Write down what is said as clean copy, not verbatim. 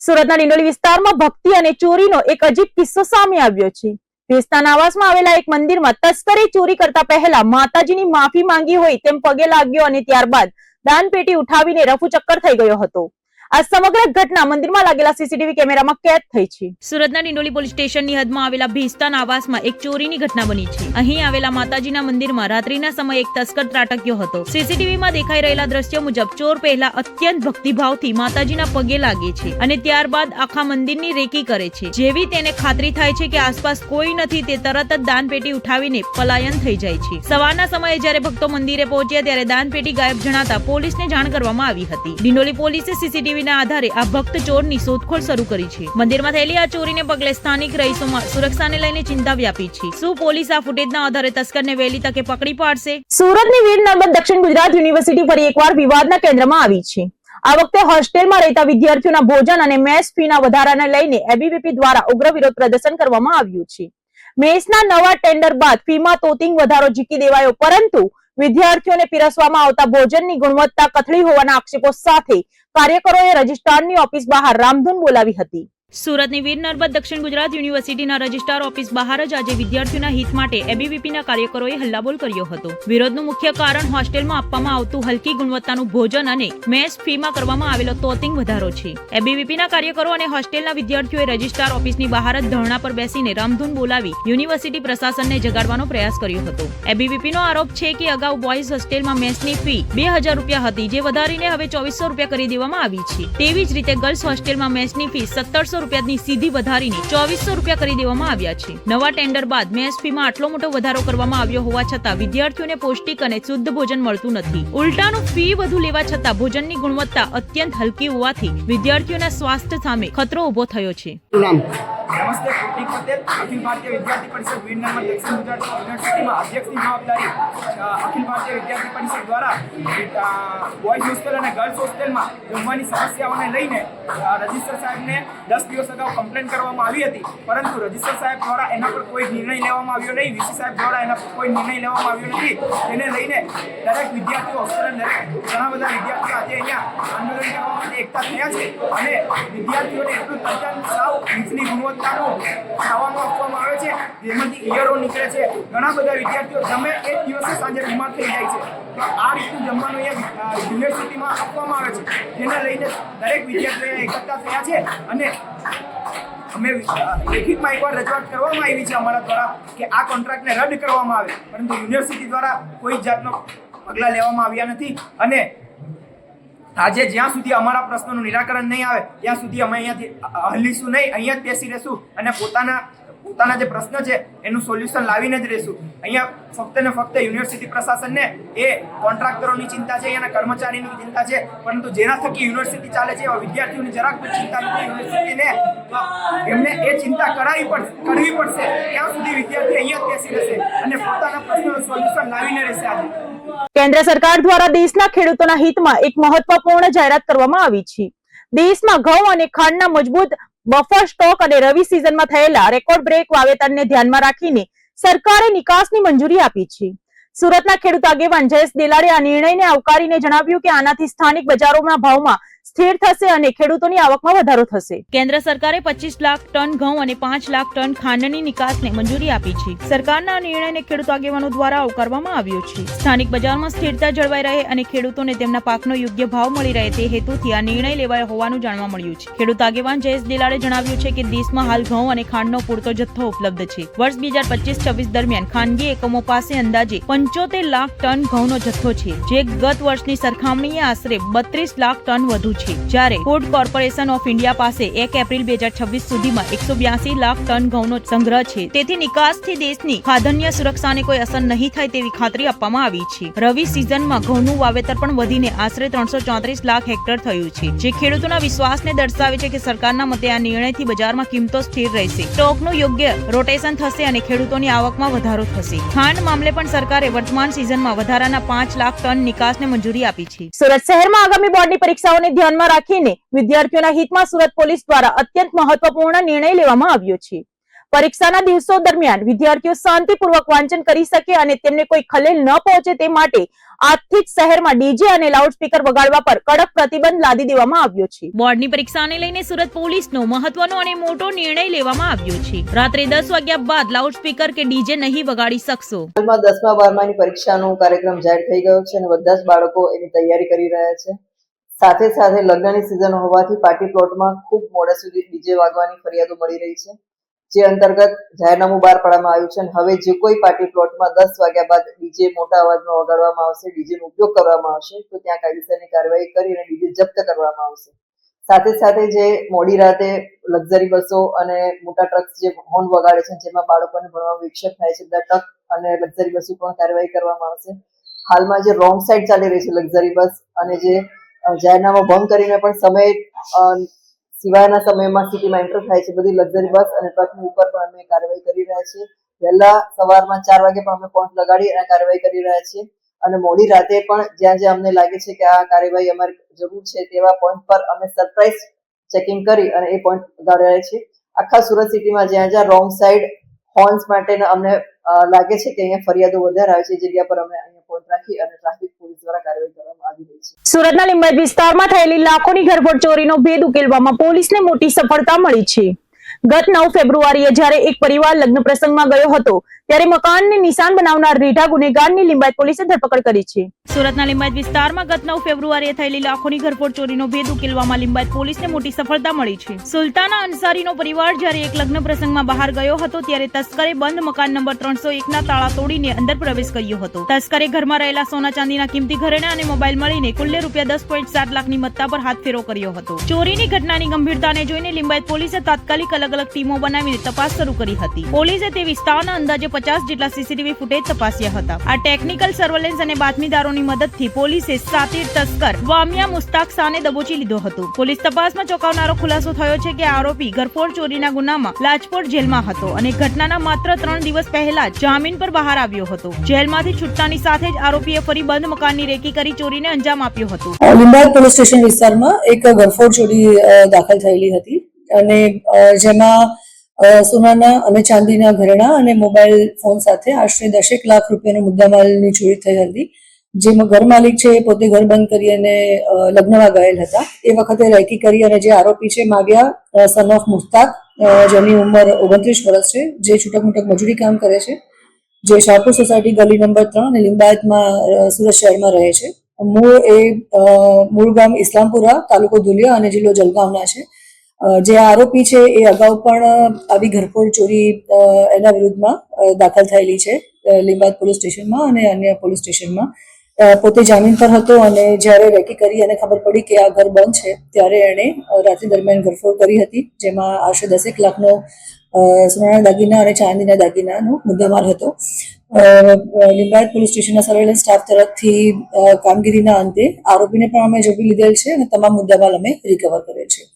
સુરતના ડિંડોલી વિસ્તારમાં ભક્તિ અને ચોરીનો એક અજીબ કિસ્સો સામે આવ્યો છે। ભેસ્તાન આવાસમાં આવેલા એક મંદિરમાં તસ્કરે ચોરી કરતા પહેલા માતાજીની માફી માંગી હોય તેમ પગે લાગ્યો અને ત્યારબાદ દાનપેટી ઉઠાવીને રફુચક્કર થઈ ગયો હતો। આ સમગ્ર ઘટના મંદિરમાં લાગેલા સીસીટીવી કેમેરામાં કેદ થઈ છે। સુરતના ડિંડોલી પોલીસ સ્ટેશનની હદમાં આવેલા ભેસ્તાન આવાસમાં એક ચોરીની ઘટના બની છે। અહીં આવેલા માતાજીના મંદિરમાં રાત્રિના સમયે એક તસ્કર ત્રાટક્યો હતો। સીસીટીવીમાં દેખાઈ રહેલા દ્રશ્યો મુજબ ચોર પહેલા અત્યંત ભક્તિભાવથી માતાજીના પગે લાગે છે અને ત્યારબાદ આખા મંદિરની રેકી કરે છે। જેવી તેને ખાતરી થાય છે કે આસપાસ કોઈ નથી તે તરત જ દાનપેટી ઉઠાવીને પલાયન થઈ જાય છે। સવારના સમયે જ્યારે ભક્તો મંદિરે પહોંચ્યા ત્યારે દાનપેટી ગાયબ જણાતા પોલીસને જાણ કરવામાં આવી હતી। ડિંડોલી પોલીસે સીસીટીવી ના આધારે આ ભક્ત ચોરની શોધખોળ શરૂ કરી છે। મંદિરમાં થયેલી આ ચોરીને પગલે સ્થાનિક રહીશોમાં સુરક્ષાને લઈને ચિંતા વ્યાપી છે। શું પોલીસ આ ફૂટેજના આધારે તસ્કરને વહેલી તકે પકડી પાડશે? સુરતની વીર નર્મદ દક્ષિણ ગુજરાત યુનિવર્સિટી ફરી એકવાર વિવાદના કેન્દ્રમાં આવી છે। આ વખતે હોસ્ટેલમાં રહેતા વિદ્યાર્થીઓના ભોજન અને મેસ ફીના વધારાને લઈને એબીવીપી દ્વારા ઉગ્ર વિરોધ પ્રદર્શન કરવામાં આવ્યું છે। મેસના નવા ટેન્ડર બાદ ફીમાં તોતિંગ વધારો ઝીકી દેવાયો, પરંતુ વિદ્યાર્થીઓને પીરસવામાં આવતા ભોજનની ગુણવત્તા કથળી હોવાના આક્ષેપો સાથે કાર્યકરોએ રજિસ્ટ્રારની ઓફિસ બહાર રામધૂન બોલાવી હતી। સુરતની વીર નર્મદ દક્ષિણ ગુજરાત યુનિવર્સિટીના રજિસ્ટ્રાર ઓફિસ બહાર જ આજે વિદ્યાર્થીઓના હિત માટે એબીવીપીના કાર્યકરોએ હલ્લાબોલ કર્યો હતો। વિરોધનું મુખ્ય કારણ હોસ્ટેલમાં આપવામાં આવતું હલકી ગુણવત્તાનું ભોજન અને મેસ ફીમાં કરવામાં આવેલો તોતિંગ વધારો છે। એબીવીપીના કાર્યકરો અને હોસ્ટેલના વિદ્યાર્થીઓએ રજિસ્ટ્રાર ઓફિસની બહાર જ ધરણા પર બેસીને રામધૂન બોલાવી યુનિવર્સિટી પ્રશાસનને જગાડવાનો પ્રયાસ કર્યો હતો। એબીવીપીનો આરોપ છે કે અગાઉ બોયઝ હોસ્ટેલમાં મેસની ફી 2000 રૂપિયા હતી, જે વધારીને હવે 2400 રૂપિયા કરી દેવામાં આવી છે। તેવી જ રીતે ગર્લ્સ હોસ્ટેલમાં મેસની ફી 1700 રૂપિયાની સીધી વધારીને 2400 રૂપિયા કરી દેવામાં આવ્યા છે। નવા ટેન્ડર બાદ મેસ ફીમાં આટલો મોટો વધારો કરવામાં આવ્યો હોવા છતાં વિદ્યાર્થીઓને પૌષ્ટિક અને શુદ્ધ ભોજન મળતું નથી। ઉલટાનું ફી વધુ લેવા છતાં ભોજનની ગુણવત્તા અત્યંત હલકી હોવાથી વિદ્યાર્થીઓના સ્વાસ્થ્ય સામે ખતરો ઉભો થયો છે। નમસ્તે, કુલદીપ પટેલ, અખિલ ભારતીય વિદ્યાર્થી પરિષદ વીર નર્મદ દક્ષિણ ગુજરાત યુનિવર્સિટીમાં અધ્યક્ષની જવાબદારી અખિલ ભારતીય વિદ્યાર્થી પરિષદ દ્વારા બોયઝ હોસ્ટેલ અને ગર્લ્સ હોસ્ટેલમાં જમવાની સમસ્યાઓને લઈને રજિસ્ટર સાહેબને 10 દિવસ અગાઉ કમ્પ્લેન કરવામાં આવી હતી, પરંતુ રજિસ્ટર સાહેબ દ્વારા એના પર કોઈ નિર્ણય લેવામાં આવ્યો નહીં। વીસી સાહેબ દ્વારા એના પર કોઈ નિર્ણય લેવામાં આવ્યો નથી। તેને લઈને દરેક વિદ્યાર્થીઓ હોસ્ટેલ ઘણા બધા વિદ્યાર્થીઓ આજે અહીંયા આંદોલન કરવા માટે એકઠા થયા છે અને વિદ્યાર્થીઓને એટલું તદ્દન સાવ નીચલી ગુણવત્તાનું ખાવાનું આપવામાં આવે છે, જેમાંથી ઈયરો નીકળે છે। ઘણા બધા વિદ્યાર્થીઓ જમે એ જ દિવસે સાંજે બીમાર થઈ જાય છે। તો આ રીતનું જમવાનું અહીંયા યુનિવર્સિટીમાં આપવામાં આવે છે, જેને લઈને દરેક વિદ્યાર્થીઓ એકઠા થયા છે અને અમે લેખિતમાં એકવાર રજૂઆત કરવામાં આવી છે અમારા દ્વારા કે આ કોન્ટ્રાક્ટને રદ કરવામાં આવે, પરંતુ યુનિવર્સિટી દ્વારા કોઈ જાતનો પગલાં લેવામાં આવ્યા નથી અને આજે જ્યાં સુધી અમારા પ્રશ્નોનું નિરાકરણ નહીં આવે ત્યાં સુધી અમે અહીંયાથી હલીશું નહીં, અહીંયા જ બેસી રહેશું અને પોતાના જે પ્રશ્ન છે એનું સોલ્યુશન લાવીને જ રહેશું। અહીંયા ફક્ત ને ફક્ત યુનિવર્સિટી પ્રશાસનને એ કોન્ટ્રાક્ટરોની ચિંતા છે, અહીંયાના કર્મચારીની ચિંતા છે, પરંતુ જેના થકી યુનિવર્સિટી ચાલે છે એવા વિદ્યાર્થીઓની જરાક પણ ચિંતા નથી યુનિવર્સિટીને। તો એમને એ ચિંતા કરવી પડશે ત્યાં સુધી વિદ્યાર્થી અહીંયા જ બેસી રહેશે અને પોતાના પ્રશ્નોનું સોલ્યુશન લાવીને રહેશે। આજે કેન્દ્ર સરકાર દ્વારા દેશના ખેડૂતોના હિતમાં એક મહત્વપૂર્ણ જાહેરાત કરવામાં આવી છે। દેશમાં ઘઉં અને ખાંડના મજબૂત બફર સ્ટોક અને રવિ સિઝનમાં થયેલા રેકોર્ડ બ્રેક વાવેતરને ધ્યાનમાં રાખીને સરકારે નિકાસની મંજૂરી આપી છે। સુરતના ખેડૂત આગેવાન જયેશ દેલાડે આ નિર્ણયને આવકારીને જણાવ્યું કે આનાથી સ્થાનિક બજારોના ભાવમાં સ્થિર થશે અને ખેડૂતોની આવકમાં વધારો થશે। કેન્દ્ર સરકારે 25 લાખ ટન ઘઉં અને 5 લાખ ટન ખાંડની નિકાસને મંજૂરી આપી છે। સરકારના નિર્ણયને ખેડૂત આગેવાનો દ્વારા આવકારવામાં આવ્યો છે। સ્થાનિક બજારમાં સ્થિરતા જળવાઈ રહે અને ખેડૂતોને તેમના પાકનો યોગ્ય ભાવ મળી રહે તે હેતુથી આ નિર્ણય લેવાયો હોવાનું જાણવા મળ્યું છે। ખેડૂત આગેવાન જયેશ દેલાડે જણાવ્યું છે કે દેશમાં હાલ ઘઉં અને ખાંડનો પૂરતો જથ્થો ઉપલબ્ધ છે। વર્ષ 2025-26 દરમિયાન ખાનગી એકમો પાસે અંદાજે 75 લાખ ટન ઘઉંનો જથ્થો છે, જે ગત વર્ષની સરખામણીએ આશરે 32 લાખ ટન વધુ છે, જ્યારે ફૂડ કોર્પોરેશન ઓફ ઇન્ડિયા પાસે 1 એપ્રિલ 2026 સુધીમાં 182 લાખ ટન ઘઉંનો સંગ્રહ છે। તેથી નિકાસથી દેશની ખાદ્યાન્ન સુરક્ષાને કોઈ અસર નહીં થાય તેવી ખાતરી આપવામાં આવી છે। રવિ સિઝનમાં ઘઉંનું વાવેતર પણ વધીને આશરે 334 લાખ હેક્ટર થયું છે, જે ખેડૂતોના વિશ્વાસને દર્શાવે છે કે સરકારના મતે આ નિર્ણયથી બજારમાં કિંમતો સ્થિર રહેશે, સ્ટોકનું યોગ્ય રોટેશન થશે અને ખેડૂતોની આવકમાં વધારો થશે। ખાંડ મામલે પણ સરકારે વર્તમાન સિઝનમાં વધારાના 5 લાખ ટન નિકાસને મંજૂરી આપી છે। સુરત શહેરમાં આગામી બોર્ડની પરીક્ષાઓને ધ્યાનમાં રાખીને વિદ્યાર્થીઓના હિતમાં સુરત પોલીસ દ્વારા અત્યંત મહત્વપૂર્ણ નિર્ણય લેવામાં આવ્યો છે। પરીક્ષાના દિવસો દરમિયાન વિદ્યાર્થીઓ શાંતિપૂર્વક વાંચન કરી શકે અને તેમને કોઈ ખલેલ ન પહોંચે તે માટે આજથી જ શહેરમાં ડીજે અને લાઉડસ્પીકર વગાડવા પર કડક પ્રતિબંધ લાદી દેવામાં આવ્યો છે. બોર્ડની પરીક્ષાને લઈને સુરત પોલીસનો મહત્વનો અને મોટો નિર્ણય લેવામાં આવ્યો છે. રાત્રે 10 વાગ્યા બાદ લાઉડસ્પીકર કે ડીજે નહીં વગાડી શકશો. હાલમાં 10મા 12માની પરીક્ષાનો કાર્યક્રમ જાહેર થઈ ગયો છે અને બધા જ બાળકો એની તૈયારી કરી રહ્યા છે. સાથે સાથે લગ્નની સિઝન હોવાથી પાર્ટી પ્લોટમાં ખૂબ મોડા સુધી ડીજે વાગવાની ફરિયાદો મળી રહી છે, જે અંતર્ગત જાહેરનામું બહાર પાડવામાં આવ્યું છે અને હવે જે કોઈ પાર્ટી પ્લોટમાં 10 વાગ્યા બાદ ડીજે મોટા અવાજમાં વગાડવામાં આવશે, ડીજેનો ઉપયોગ કરવામાં આવશે તો ત્યાં કાયદેસરની કાર્યવાહી કરી અને ડીજે જપ્ત કરવામાં આવશે. સાથે સાથે જે મોડી રાતે લક્ઝરી બસો અને મોટા ટ્રક્સ જે હોર્ન વગાડે છે જેમાં બાળકોને ભણવામાં વિક્ષેપ થાય છે, બધા ટ્રક અને લક્ઝરી બસો પણ કાર્યવાહી કરવામાં આવશે. હાલમાં જે રોંગ સાઈડ ચાલી રહી છે લક્ઝરી બસ અને જે જાહેરનામા ભંગ કરીને પણ સમય સિવાયના સમયમાં સિટીમાં એન્ટર થાય છે, બધી લક્ઝરી બસ અને ટ્રકની ઉપર પણ અમે કાર્યવાહી કરી રહ્યા છીએ. વહેલા સવારમાં 4 વાગે પણ અમે પોઈન્ટ લગાડી અને કાર્યવાહી કરી રહ્યા છીએ અને મોડી રાતે પણ જ્યાં જ્યાં અમને લાગે છે કે આ કાર્યવાહી અમારી જરૂર છે તેવા પોઈન્ટ પર અમે સરપ્રાઇઝ ચેકિંગ કરી અને એ પોઈન્ટ લગાડી રહ્યા છીએ. આખા સુરત સિટીમાં જ્યાં જ્યાં રોંગ સાઈડ હોર્ન્સ માટેના અમને લાગે છે કે અહીંયા ફરિયાદો વધારે આવે છે એ જગ્યા પર અમે અહીંયા પોઈન્ટ રાખી અને ટ્રાફિક પોલીસ દ્વારા કાર્યવાહી કરવામાં આવી રહી છે. સુરતના લિંબાયત વિસ્તારમાં થયેલી લાખોની ઘરફોડ ચોરીનો ભેદ ઉકેલવામાં પોલીસને મોટી સફળતા મળી છે. ગત 9 ફેબ્રુઆરીએ જ્યારે એક પરિવાર લગ્ન પ્રસંગમાં ગયો હતો ત્યારે મકાનને નિશાન બનાવનાર રીઢા ગુનેગારની લિંબાયત પોલીસે ધરપકડ કરી છે. સુરતના લિંબાયત વિસ્તારમાં ગત 9 ફેબ્રુઆરીએ થયેલી લાખોની ઘરફોડ ચોરીનો ભેદ ઉકેલવામાં લિંબાયત પોલીસને મોટી સફળતા મળી છે. સુલતાના અંસારીનો પરિવાર જ્યારે એક લગ્ન પ્રસંગમાં બહાર ગયો હતો ત્યારે તસ્કરે બંધ મકાન નંબર 301ના તાળા તોડીને અંદર પ્રવેશ કર્યો હતો. તસ્કરે ઘરમાં રહેલા સોના ચાંદીના કિંમતી ઘરેણાં અને મોબાઈલ મળીને કુલ્લે ₹10.7 લાખની મત્તા પર હાથફેરો કર્યો હતો. ચોરીની ઘટનાની ગંભીરતાને જોઈને લિંબાયત પોલીસે તાત્કાલિક અલગ અલગ ટીમો બનાવીને તપાસ શરૂ કરી હતી. પોલીસે તે વિસ્તારના અંદાજે 50 જેટલા સીસીટીવી ફૂટેજ તપાસ્યા હતા. આ ટેકનિકલ સર્વેલન્સ અને બાતમીદારોની મદદથી પોલીસે સાતીર તસ્કર વામિયા મુસ્તાક શાહને દબોચી લીધો હતો. પોલીસ તપાસમાં ચોંકાવનારો ખુલાસો થયો છે કે આરોપી ઘરફોડ ચોરીના ગુનામાં લાજપોર જેલમાં હતો અને ઘટનાના માત્ર 3 દિવસ પહેલા જ જામીન પર બહાર આવ્યો હતો. જેલમાંથી છૂટતાની સાથે જ આરોપીએ ફરી બંધ મકાનની રેકી કરી ચોરીને અંજામ આપ્યો હતો. લિંબાયત પોલીસ સ્ટેશન વિસ્તારમાં એક ઘરફોડ ચોરી દાખલ થયેલી હતી અને જેમાં સોનાના અને ચાંદીના ઘરેણાં અને મોબાઈલ ફોન સાથે આશરે 10 લાખ રૂપિયાનો મુદ્દામાલની ચોરી થઈ હતી. જેમાં ઘર માલિક છે એ પોતે ઘર બંધ કરી અને લગ્નમાં ગયેલ હતા. એ વખતે રેકી કરી અને જે આરોપી છે માવિયા સન ઓફ મુસ્તાક, જેની ઉંમર 29 વર્ષ છે, જે છૂટક મૂટક મજૂરી કામ કરે છે, જે શાહપુર સોસાયટી ગલી નંબર 3 અને લિંબાયતમાં સુરત શહેરમાં રહે છે. મૂળ ગામ ઇસ્લામપુરા, તાલુકો ધુલિયા અને જિલ્લો જલગાંવના છે. જે આરોપી છે એ અગાઉ પણ આવી ઘરફોડ ચોરી એના વિરુદ્ધમાં દાખલ થયેલી છે લિંબાયત પોલીસ સ્ટેશનમાં અને અન્ય પોલીસ સ્ટેશનમાં. પોતે જામીન પર હતો અને જ્યારે રેકી કરી અને ખબર પડી કે આ ઘર બંધ છે ત્યારે એણે રાત્રિ દરમિયાન ઘરફોડ કરી હતી, જેમાં આશરે 10 લાખનો સોનાના દાગીના અને ચાંદીના દાગીનાનો મુદ્દામાલ હતો. લિંબાયત પોલીસ સ્ટેશનના સર્વેલન્સ સ્ટાફ તરફથી કામગીરીના અંતે આરોપીને પણ અમે ઝડપી લીધેલ છે અને તમામ મુદ્દામાલ અમે રિકવર કરેલ છે.